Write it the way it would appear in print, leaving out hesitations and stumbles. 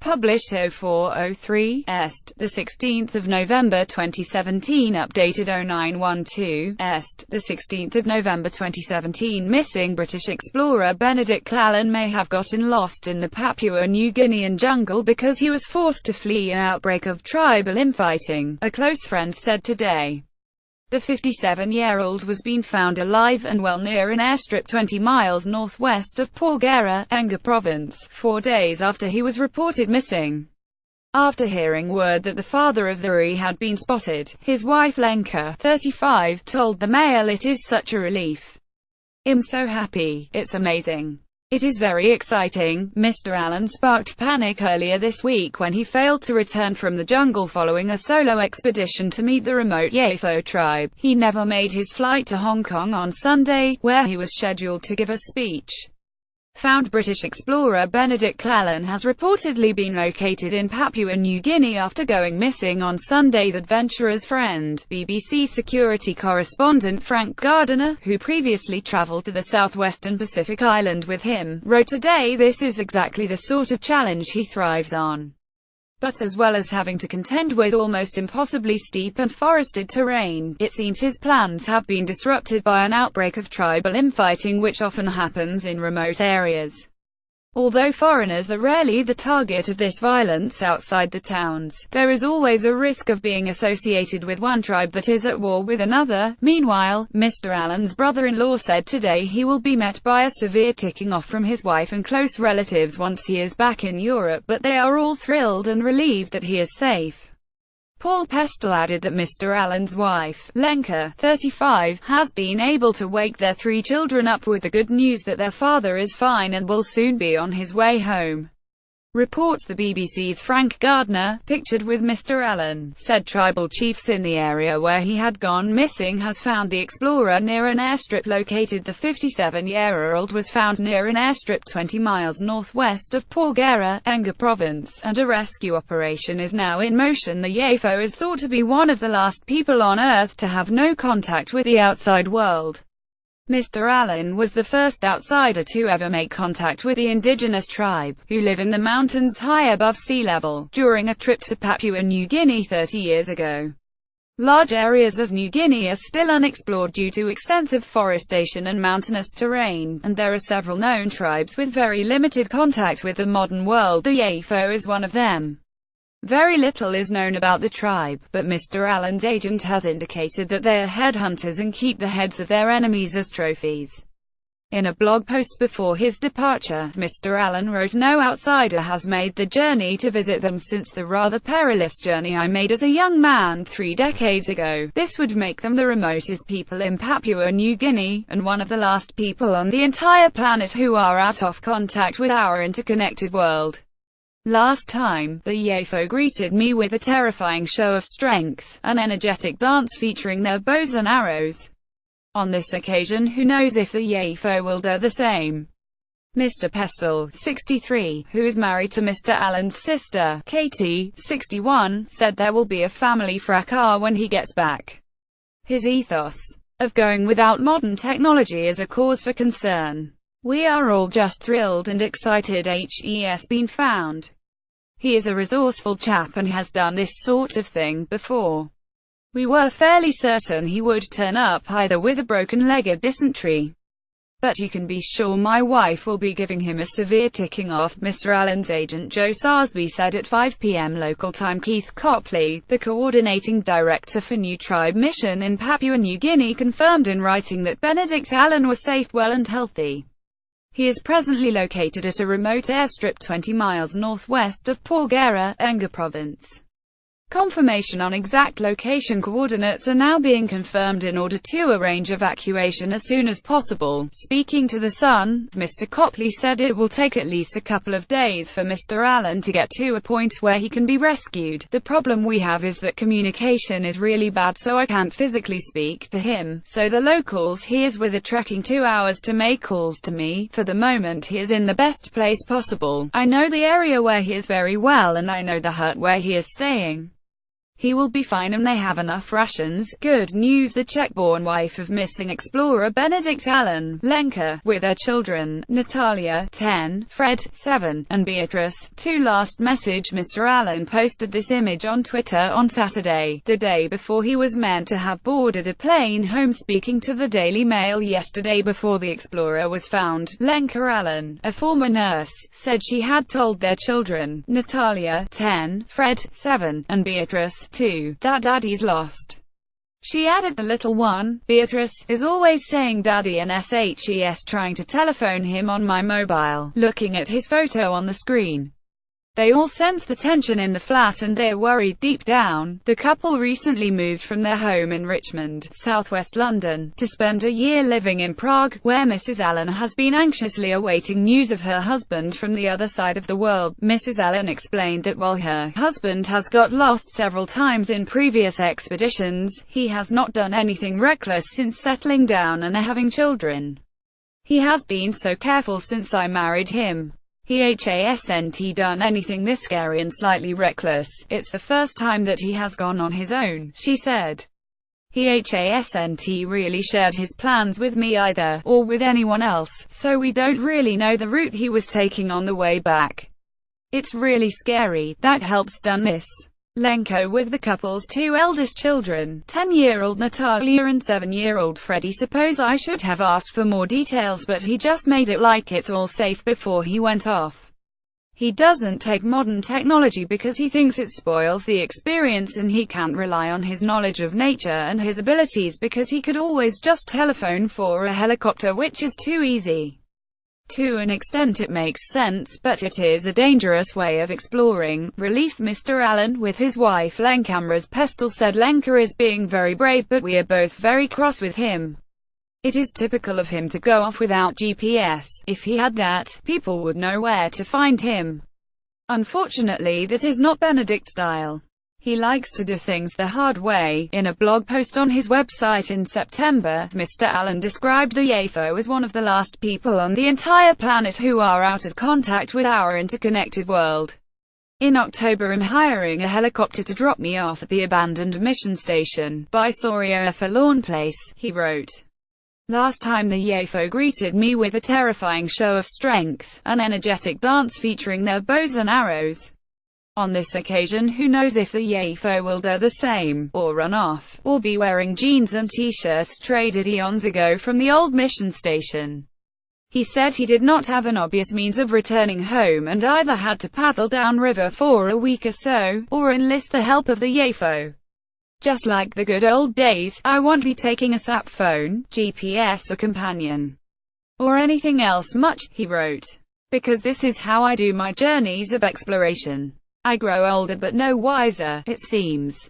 Published 0403 Est, 16 November 2017. Updated 0912 Est, 16 November 2017. Missing British explorer Benedict Allen may have gotten lost in the Papua New Guinean jungle because he was forced to flee an outbreak of tribal infighting, a close friend said today. The 57-year-old was being found alive and well near an airstrip 20 miles northwest of Porgera, Enga Province, 4 days after he was reported missing. After hearing word that the father of the boy had been spotted, his wife Lenka, 35, told the Mail, "It is such a relief. I'm so happy. It's amazing. It is very exciting." Mr. Allen sparked panic earlier this week when he failed to return from the jungle following a solo expedition to meet the remote Yafo tribe. He never made his flight to Hong Kong on Sunday, where he was scheduled to give a speech. Found British explorer Benedict Allen has reportedly been located in Papua New Guinea after going missing on Sunday. The adventurer's friend, BBC security correspondent Frank Gardiner, who previously travelled to the southwestern Pacific island with him, wrote today, "This is exactly the sort of challenge he thrives on." But as well as having to contend with almost impossibly steep and forested terrain, it seems his plans have been disrupted by an outbreak of tribal infighting which often happens in remote areas. Although foreigners are rarely the target of this violence outside the towns, there is always a risk of being associated with one tribe that is at war with another. Meanwhile, Mr. Allen's brother-in-law said today he will be met by a severe ticking off from his wife and close relatives once he is back in Europe, but they are all thrilled and relieved that he is safe. Paul Pestel added that Mr. Allen's wife, Lenka, 35, has been able to wake their 3 children up with the good news that their father is fine and will soon be on his way home. Reports the BBC's Frank Gardner, pictured with Mr. Allen, said tribal chiefs in the area where he had gone missing has found the explorer near an airstrip located. The 57-year-old was found near an airstrip 20 miles northwest of Porgera, Enga Province, and a rescue operation is now in motion. The Yafo is thought to be one of the last people on Earth to have no contact with the outside world. Mr. Allen was the first outsider to ever make contact with the indigenous tribe, who live in the mountains high above sea level, during a trip to Papua New Guinea 30 years ago. Large areas of New Guinea are still unexplored due to extensive forestation and mountainous terrain, and there are several known tribes with very limited contact with the modern world. The Yafo is one of them. Very little is known about the tribe, but Mr. Allen's agent has indicated that they are headhunters and keep the heads of their enemies as trophies. In a blog post before his departure, Mr. Allen wrote, "No outsider has made the journey to visit them since the rather perilous journey I made as a young man 3 decades ago. This would make them the remotest people in Papua New Guinea, and one of the last people on the entire planet who are out of contact with our interconnected world. Last time, the Yafo greeted me with a terrifying show of strength, an energetic dance featuring their bows and arrows. On this occasion, who knows if the Yafo will do the same." Mr. Pestel, 63, who is married to Mr. Allen's sister, Katie, 61, said there will be a family fracas when he gets back. His ethos of going without modern technology is a cause for concern. "We are all just thrilled and excited he's been found. He is a resourceful chap and has done this sort of thing before. We were fairly certain he would turn up either with a broken leg or dysentery. But you can be sure my wife will be giving him a severe ticking off," Mr. Allen's agent Joe Sarsby said at 5 p.m. local time. Keith Copley, the coordinating director for New Tribe Mission in Papua New Guinea, confirmed in writing that Benedict Allen was safe, well and healthy. He is presently located at a remote airstrip 20 miles northwest of Porgera, Enga Province. Confirmation on exact location coordinates are now being confirmed in order to arrange evacuation as soon as possible. Speaking to The Sun, Mr. Copley said it will take at least a couple of days for Mr. Allen to get to a point where he can be rescued. "The problem we have is that communication is really bad, so I can't physically speak to him, so the locals he is with are trekking 2 hours to make calls to me. For the moment he is in the best place possible. I know the area where he is very well and I know the hut where he is staying. He will be fine and they have enough rations. Good news. The Czech-born wife of missing explorer Benedict Allen, Lenka, with their children, Natalia, 10, Fred, 7, and Beatrice, 2. Last message. Mr. Allen posted this image on Twitter on Saturday, the day before he was meant to have boarded a plane home. Speaking to the Daily Mail yesterday before the explorer was found, Lenka Allen, a former nurse, said she had told their children, Natalia, 10, Fred, 7, and Beatrice, 2, that daddy's lost. She added, the little one, Beatrice, is always saying daddy and SHES, trying to telephone him on my mobile, looking at his photo on the screen. They all sense the tension in the flat and they're worried deep down. The couple recently moved from their home in Richmond, southwest London, to spend a year living in Prague, where Mrs. Allen has been anxiously awaiting news of her husband from the other side of the world. Mrs. Allen explained that while her husband has got lost several times in previous expeditions, he has not done anything reckless since settling down and having children. He has been so careful since I married him. He hasn't done anything this scary and slightly reckless. It's the first time that he has gone on his own, she said. He hasn't really shared his plans with me either, or with anyone else, so we don't really know the route he was taking on the way back. It's really scary. That helps done this. Lenka, with the couple's 2 eldest children, 10-year-old Natalia and 7-year-old Freddie. Suppose I should have asked for more details, but he just made it like it's all safe before he went off. He doesn't take modern technology because he thinks it spoils the experience, and he can't rely on his knowledge of nature and his abilities because he could always just telephone for a helicopter, which is too easy. To an extent it makes sense, but it is a dangerous way of exploring. Relief. Mr. Allen, with his wife Lenkamra's Pestel, said Lenka is being very brave, but we are both very cross with him. It is typical of him to go off without GPS. If he had that, people would know where to find him. Unfortunately, that is not Benedict's style. He likes to do things the hard way. In a blog post on his website in September, Mr. Allen described the UFO as one of the last people on the entire planet who are out of contact with our interconnected world. In October, I'm hiring a helicopter to drop me off at the abandoned mission station by Soria, a forlorn place, he wrote. Last time the UFO greeted me with a terrifying show of strength, an energetic dance featuring their bows and arrows. On this occasion, who knows if the UFO will do the same, or run off, or be wearing jeans and t-shirts traded eons ago from the old mission station. He said he did not have an obvious means of returning home and either had to paddle downriver for a week or so, or enlist the help of the UFO. Just like the good old days, I won't be taking a sap phone, GPS or companion, or anything else much, he wrote. Because this is how I do my journeys of exploration. I grow older but no wiser, it seems.